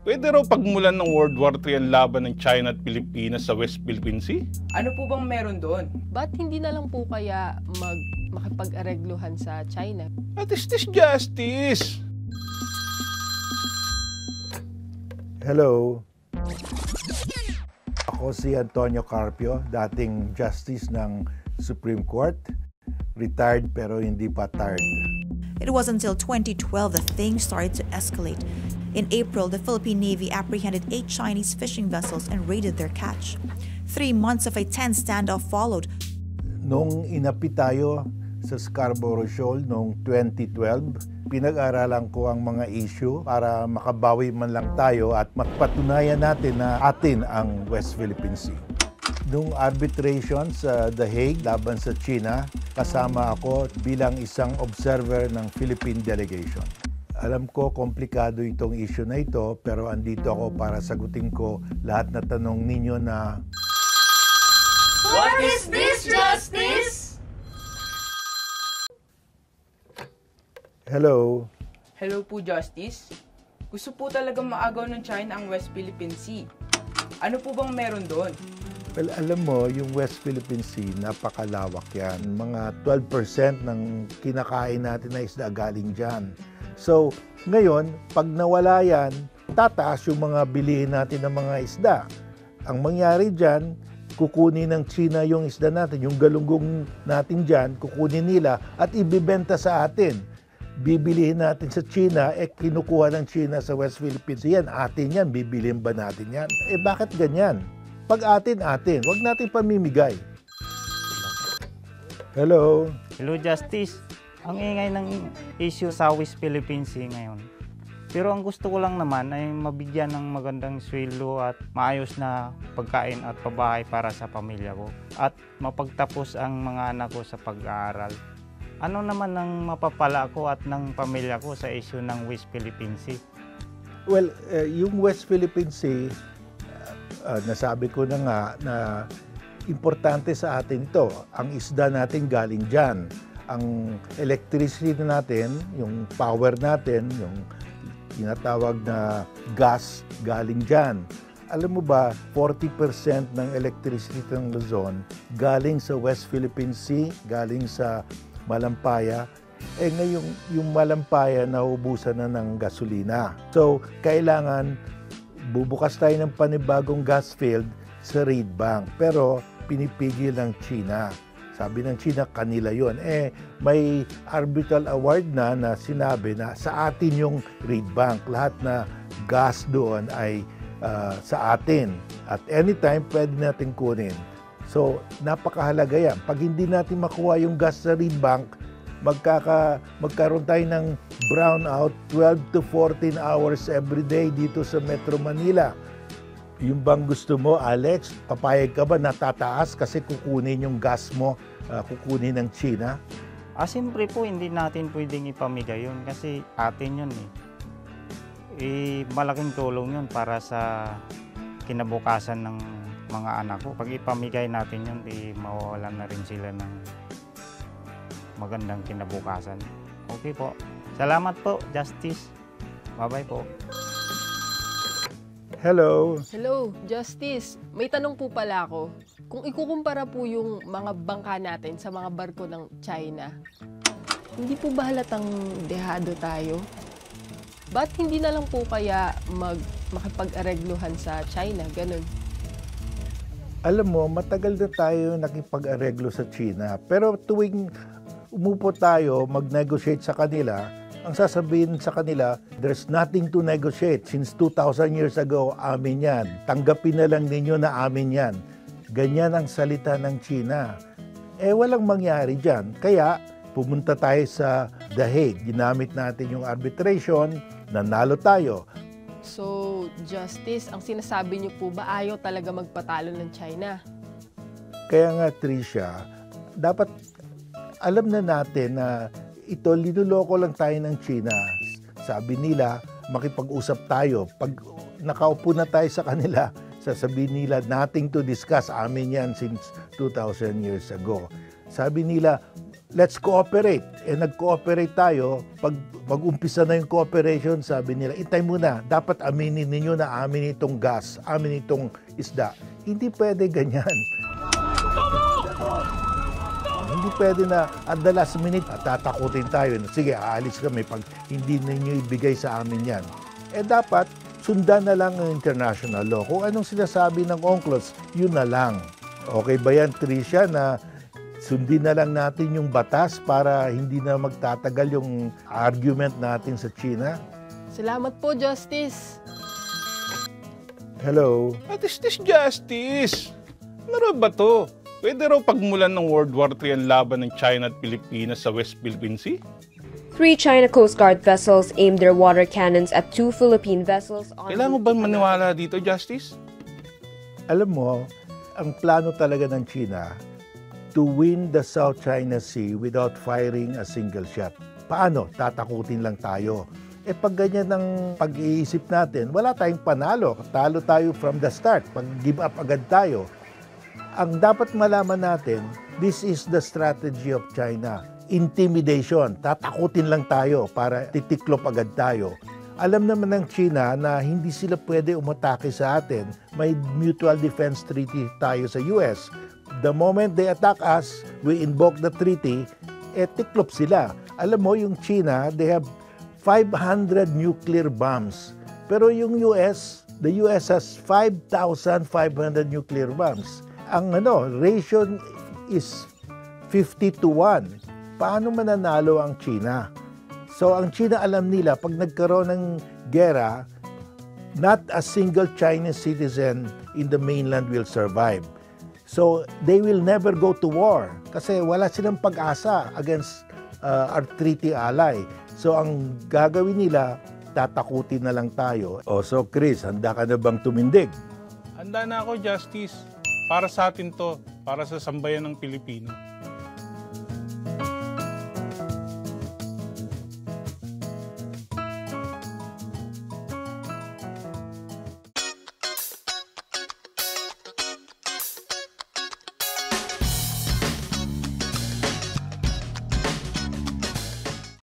Pwede raw pagmulan ng World War III ang laban ng China at Pilipinas sa West Philippine Sea? Ano po bang meron doon? Ba't hindi na lang po kaya makipag-aregluhan sa China? What is this justice? Hello. Ako si Antonio Carpio, dating Justice ng Supreme Court. Retired pero hindi pa tired. It was until 2012 that things started to escalate. In April, the Philippine Navy apprehended 8 Chinese fishing vessels and raided their catch. 3 months of a tense standoff followed. Nung inapi tayo sa Scarborough Shoal noong 2012, pinag-aralan ko ang mga issue para makabawi man lang tayo at mapatunayan natin na atin ang West Philippine Sea. Nung arbitration sa The Hague laban sa China, kasama ako bilang isang observer ng Philippine delegation. Alam ko, komplikado itong issue na ito, pero andito ako para sagutin ko lahat na tanong ninyo na... What is this, Justice? Hello. Hello po, Justice. Gusto po talagang maagaw ng China ang West Philippine Sea. Ano po bang meron doon? Well, alam mo, yung West Philippine Sea, napakalawak yan. Mga 12% ng kinakain natin na isda galing dyan. So, ngayon, pag nawala yan, tataas yung mga bilihin natin ng mga isda. Ang mangyari dyan, kukunin ng China yung isda natin, yung galunggong natin dyan, kukunin nila at ibibenta sa atin. Bibilihin natin sa China, kinukuha ng China sa West Philippines. Yan, atin yan, bibilihin ba natin yan? Bakit ganyan? Pag atin, wag natin pamimigay. Hello? Hello, Justice. Ang ingay ng issue sa West Philippine Sea ngayon. Pero ang gusto ko lang naman ay mabigyan ng magandang sweldo at maayos na pagkain at pabahay para sa pamilya ko. At mapagtapos ang mga anak ko sa pag-aaral. Ano naman ang mapapala ko at ng pamilya ko sa issue ng West Philippine Sea? Well, yung West Philippine Sea, nasabi ko na nga na importante sa atin ito. Ang isda natin galing dyan. Ang electricity natin, yung power natin, yung tinatawag na gas galing dyan. Alam mo ba, 40% ng electricity ng Luzon galing sa West Philippine Sea, galing sa Malampaya. Ngayon, yung Malampaya naubusan na ng gasolina. So, kailangan bubukas tayo ng panibagong gas field sa Reed Bank. Pero pinipigil ng China. Sabi ng China, kanila yon. May arbitral award na sinabi na sa atin yung Reed Bank. Lahat na gas doon ay sa atin. At anytime, pwede natin kunin. So, napakahalaga yan. Pag hindi natin makuha yung gas sa Reed Bank, magkaroon tayo ng brownout 12 to 14 hours every day dito sa Metro Manila. Yung bang gusto mo, Alex, papayag ka ba na tataas kasi kukunin yung gas mo, kukunin ng China? Siyempre po, hindi natin pwedeng ipamigay yun kasi atin yun malaking tulong yun para sa kinabukasan ng mga anak ko. Pag ipamigay natin yun, mawawalan na rin sila ng magandang kinabukasan. Okay po. Salamat po, Justice. Bye-bye po. Hello. Hello, Justice. May tanong po pala ako. Kung ikukumpara po yung mga bangka natin sa mga barko ng China, hindi po ba halatang dehado tayo? Ba't hindi na lang po kaya makipag-aregluhan sa China? Ganun. Alam mo, matagal na tayo nakipag-areglo sa China. Pero tuwing umupo tayo, mag-negotiate sa kanila, ang sasabihin sa kanila, there's nothing to negotiate. Since 2,000 years ago, amin yan. Tanggapin na lang ninyo na amin yan. Ganyan ang salita ng China. Walang mangyari dyan. Kaya, pumunta tayo sa The Hague. Ginamit natin yung arbitration, nanalo tayo. So, Justice, ang sinasabi niyo po ba ayaw talaga magpatalo ng China? Kaya nga, Tricia, dapat alam na natin na ito, linuloko lang tayo ng China. Sabi nila, makipag-usap tayo. Pag nakaupo na tayo sa kanila, sasabihin nila, nothing to discuss. Amin yan since 2,000 years ago. Sabi nila, let's cooperate. Nag-cooperate tayo. Pag-umpisa na yung cooperation, sabi nila, itay muna, dapat aminin ninyo na amin itong gas, amin itong isda. Hindi pwede ganyan. Hindi pwede na at the last minute tatakutin tayo. Sige, aalis kami pag hindi ninyo ibigay sa amin yan. Dapat sundan na lang ang international law. Kung anong sinasabi ng UNCLOS, yun na lang. Okay ba yan, Tricia, na sundin na lang natin yung batas para hindi na magtatagal yung argument natin sa China? Salamat po, Justice. Hello? What is this justice? Ano ba to? Pwede raw pagmulan ng World War III ang laban ng China at Pilipinas sa West Philippine Sea? 3 China Coast Guard vessels aimed their water cannons at 2 Philippine vessels on... Kailangan ba maniwala dito, Justice? Alam mo, ang plano talaga ng China to win the South China Sea without firing a single shot. Paano? Tatakutin lang tayo. Pag ganyan ang pag-iisip natin, wala tayong panalo. Talo tayo from the start. Pag-give up agad tayo. Ang dapat malaman natin, this is the strategy of China. Intimidation. Tatakutin lang tayo para titiklop agad tayo. Alam naman ng China na hindi sila pwede umatake sa atin. May mutual defense treaty tayo sa US. The moment they attack us, we invoke the treaty, tiklop sila. Alam mo, yung China, they have 500 nuclear bombs. Pero yung US, the US has 5,500 nuclear bombs. Ang ratio is 50-1. Paano mananalo ang China? So ang China, alam nila, pag nagkaroon ng gera, not a single Chinese citizen in the mainland will survive. So they will never go to war kasi wala silang pag-asa against our treaty ally. So ang gagawin nila, tatakutin na lang tayo. So Chris, handa ka na bang tumindig? Handa na ako, Justice. Para sa atin to, para sa sambayan ng Pilipino.